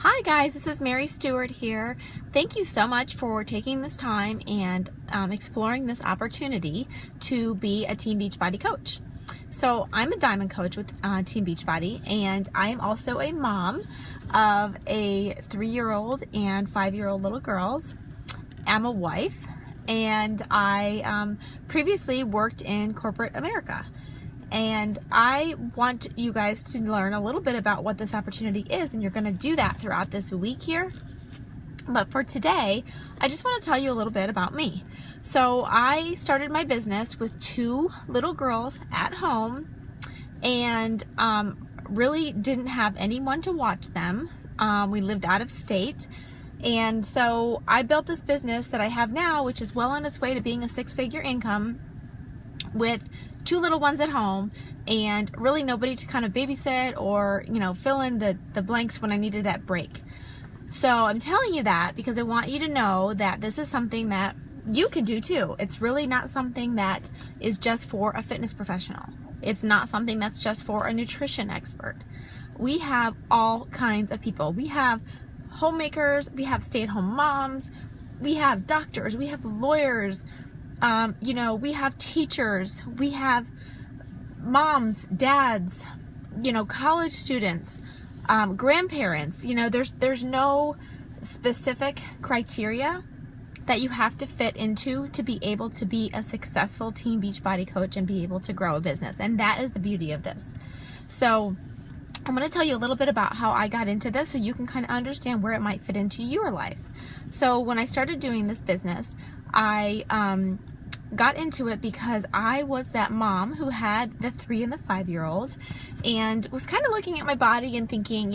Hi guys, this is Mary Stewart here. Thank you so much for taking this time and exploring this opportunity to be a Team Beachbody coach. So I'm a Diamond coach with Team Beachbody, and I am also a mom of a 3-year-old and 5-year-old little girls. I'm a wife, and I previously worked in corporate America. And I want you guys to learn a little bit about what this opportunity is, and you're going to do that throughout this week here. But for today, I just want to tell you a little bit about me. So I started my business with 2 little girls at home, and really didn't have anyone to watch them. We lived out of state. And so I built this business that I have now, which is well on its way to being a 6-figure income, with 2 little ones at home and really nobody to kind of babysit or, fill in the blanks when I needed that break. So I'm telling you that because I want you to know that this is something that you can do too. It's really not something that is just for a fitness professional. It's not something that's just for a nutrition expert. We have all kinds of people. We have homemakers, we have stay-at-home moms, we have doctors, we have lawyers, we have teachers, we have moms, dads, college students, grandparents. There's no specific criteria that you have to fit into to be able to be a successful Team Beachbody coach and be able to grow a business. And that is the beauty of this. So I'm going to tell you a little bit about how I got into this so you can kind of understand where it might fit into your life. So when I started doing this business, I got into it because I was that mom who had the 3 and the 5-year-old and was kind of looking at my body and thinking,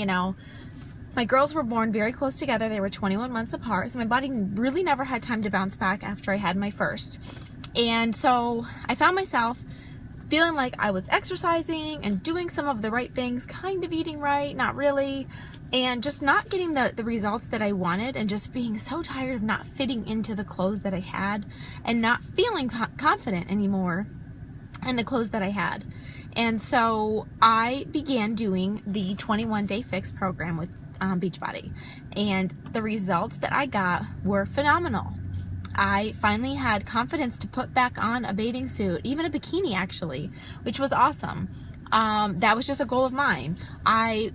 my girls were born very close together. They were 21 months apart, so my body really never had time to bounce back after I had my first. And so I found myself feeling like I was exercising and doing some of the right things, kind of eating right, not really, and just not getting the results that I wanted, and just being so tired of not fitting into the clothes that I had and not feeling confident anymore in the clothes that I had. And so I began doing the 21-day fix program with Beachbody, and the results that I got were phenomenal. I finally had confidence to put back on a bathing suit, even a bikini actually, which was awesome. That was just a goal of mine. I,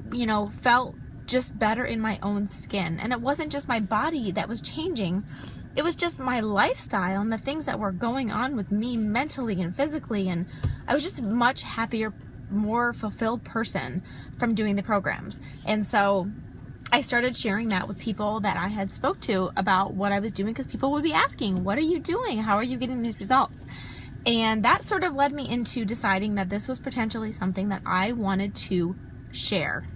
felt just better in my own skin. And it wasn't just my body that was changing. It was just my lifestyle and the things that were going on with me mentally and physically. And I was just a much happier, more fulfilled person from doing the programs. And so I started sharing that with people that I had spoke to about what I was doing, because people would be asking, what are you doing? How are you getting these results? And that sort of led me into deciding that this was potentially something that I wanted to share.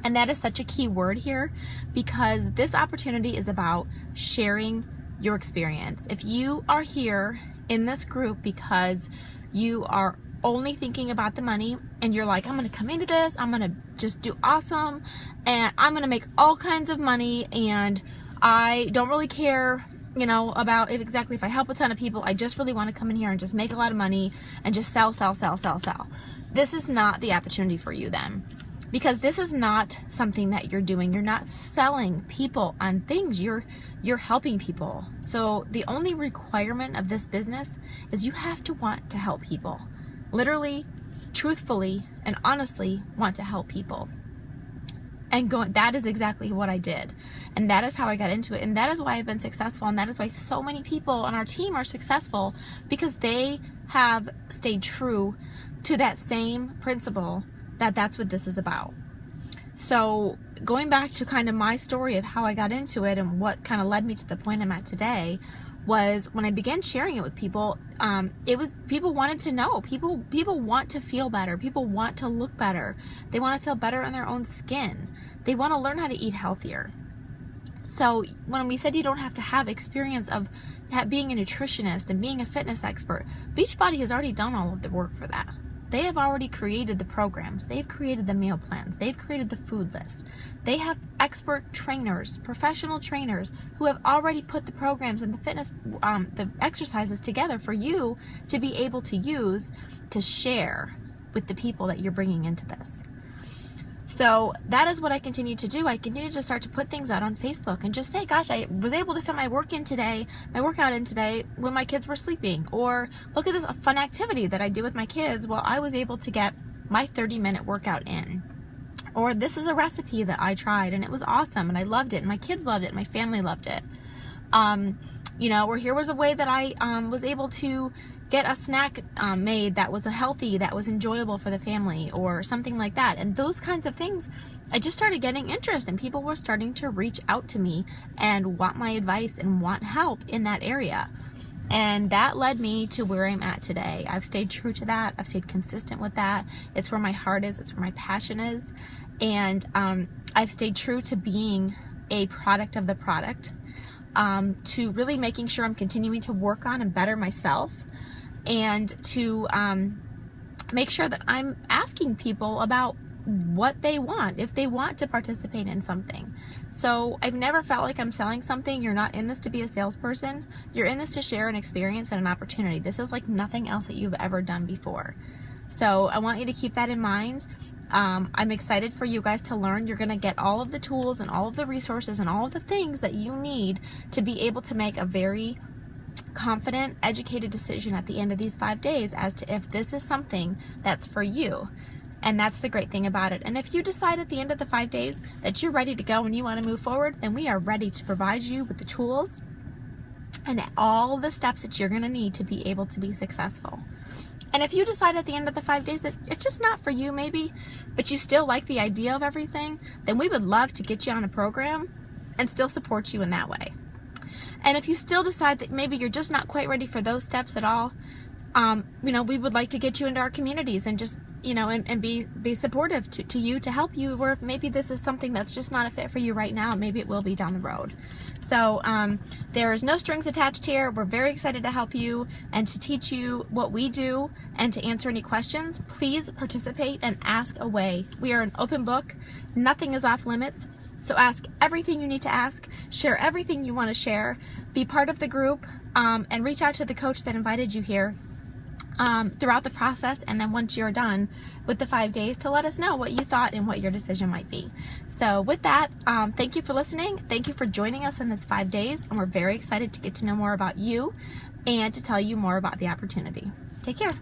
And that is such a key word here, because this opportunity is about sharing your experience. If you are here in this group because you are only thinking about the money and you're like, I'm going to come into this, I'm going to just do awesome, and I'm going to make all kinds of money, and I don't really care, about if I help a ton of people. I just really want to come in here and just make a lot of money and just sell. This is not the opportunity for you then, because this is not something that you're doing. You're not selling people on things. You're helping people. So the only requirement of this business is you have to want to help people. Literally, truthfully, and honestly want to help people. And that is exactly what I did. And that is how I got into it. And that is why I've been successful. And that is why so many people on our team are successful, because they have stayed true to that same principle, that's what this is about. So going back to kind of my story of how I got into it and what kind of led me to the point I'm at today, was when I began sharing it with people, people wanted to know. People want to feel better. People want to look better. They want to feel better in their own skin. They want to learn how to eat healthier. So when we said you don't have to have experience of being a nutritionist and being a fitness expert, Beachbody has already done all of the work for that. They have already created the programs. They've created the meal plans. They've created the food list. They have expert trainers, professional trainers, who have already put the programs and the fitness, the exercises together for you to be able to use to share with the people that you're bringing into this. So that is what I continue to do. I continue to start to put things out on Facebook and just say, gosh, I was able to fit my workout in today when my kids were sleeping. Or look at this fun activity that I did with my kids while I was able to get my 30-minute workout in. Or this is a recipe that I tried and it was awesome and I loved it and my kids loved it and my family loved it. Or here was a way that I was able to get a snack made that was healthy, that was enjoyable for the family, or something like that. And those kinds of things, I just started getting interest, and people were starting to reach out to me and want my advice and want help in that area. And that led me to where I'm at today. I've stayed true to that. I've stayed consistent with that. It's where my heart is. It's where my passion is. And I've stayed true to being a product of the product, to really making sure I'm continuing to work on and better myself, and to make sure that I'm asking people about what they want, if they want to participate in something. So I've never felt like I'm selling something. You're not in this to be a salesperson. You're in this to share an experience and an opportunity. This is like nothing else that you've ever done before. So I want you to keep that in mind. I'm excited for you guys to learn. You're going to get all of the tools and all of the resources and all of the things that you need to be able to make a very confident, educated decision at the end of these 5 days as to if this is something that's for you. And that's the great thing about it. And if you decide at the end of the 5 days that you're ready to go and you want to move forward, then we are ready to provide you with the tools and all the steps that you're going to need to be able to be successful. And if you decide at the end of the 5 days that it's just not for you maybe, but you still like the idea of everything, then we would love to get you on a program and still support you in that way. And if you still decide that maybe you're just not quite ready for those steps at all, we would like to get you into our communities and just, and be supportive to you, to help you, where maybe this is something that's just not a fit for you right now. Maybe it will be down the road. So there is no strings attached here. We're very excited to help you and to teach you what we do and to answer any questions. Please participate and ask away. We are an open book. Nothing is off limits. So ask everything you need to ask, share everything you want to share, be part of the group, and reach out to the coach that invited you here throughout the process, and then once you're done with the 5 days, to let us know what you thought and what your decision might be. So with that, thank you for listening. Thank you for joining us in this 5 days, and we're very excited to get to know more about you and to tell you more about the opportunity. Take care.